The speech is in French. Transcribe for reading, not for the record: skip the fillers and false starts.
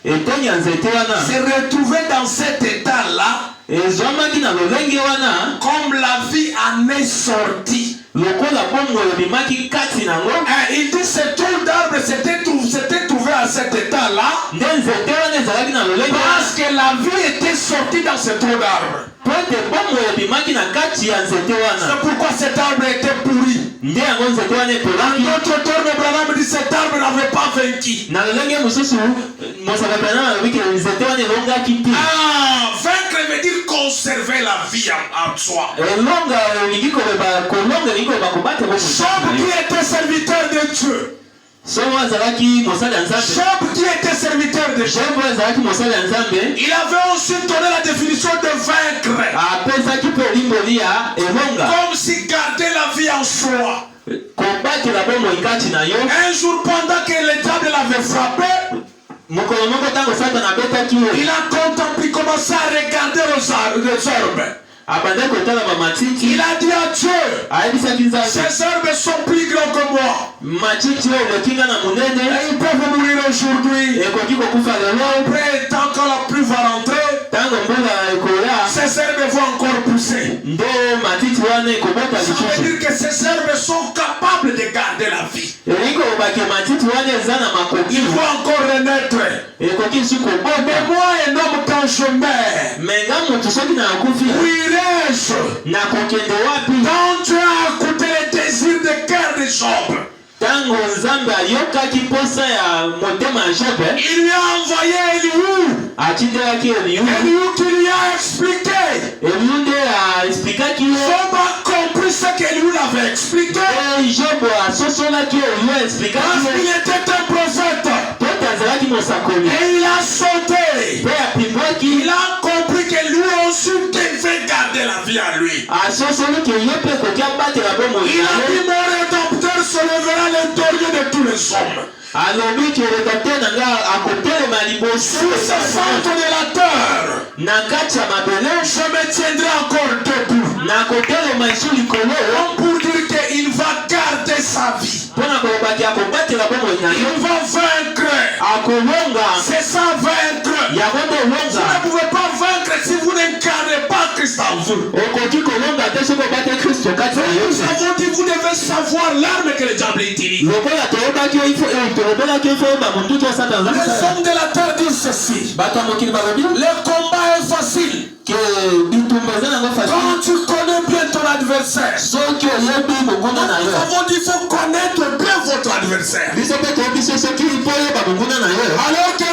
se retrouvait dans cet état-là, comme la vie en est sortie. Il dit ce tronc d'arbre s'était trouvé à cet état-là parce que la vie était sortie dans ce tronc d'arbre. C'est pourquoi cet arbre était pourri. Notre terme, Branham dit cet arbre n'avait pas vaincu. Vaincre veut dire conserver la vie en soi. Job qui était serviteur de Dieu. Job qui était serviteur de Dieu. Il avait aussi donné la définition de vaincre. Comme si garder la vie en soi. Un jour pendant que le diable l'avait frappé, il a contemplé, commencé à regarder les herbes. Il a dit à Dieu, ces herbes sont plus grands que moi. Et ils peuvent mourir aujourd'hui. Après, tant que la pluie va rentrer, ces herbes vont encore pousser. Ça veut dire que ces herbes sont capables de garder la vie. Ils vont encore renaître. Mais moi, un homme, quand je meurs, où irai-je? Quand Dieu a écouté les désirs de cœur de Job, il lui a envoyé Elihu. Elihu qui lui a expliqué. Job a compris ce qu'Elihu l'avait expliqué. Parce qu'il était un prophète. Et il a sauté. Il a compris que lui aussi devait garder la vie à lui. Il a dit mon rédempteur se lèvera l'intérieur de tous les hommes. Sur ce centre de la terre, je me tiendrai encore debout. Pour dire qu'il va garder sa vie. Il va vaincre. C'est ça vaincre. Vous ne pouvez pas vaincre si vous n'incarnez pas Christ en vous. Nous avons dit vous devez savoir l'arme que le diable utilise. Les hommes de la terre disent ceci. Le combat est facile. Quand tu connais bien ton adversaire. Nous avons dit qu'il faut connaître bien votre adversaire. Alors que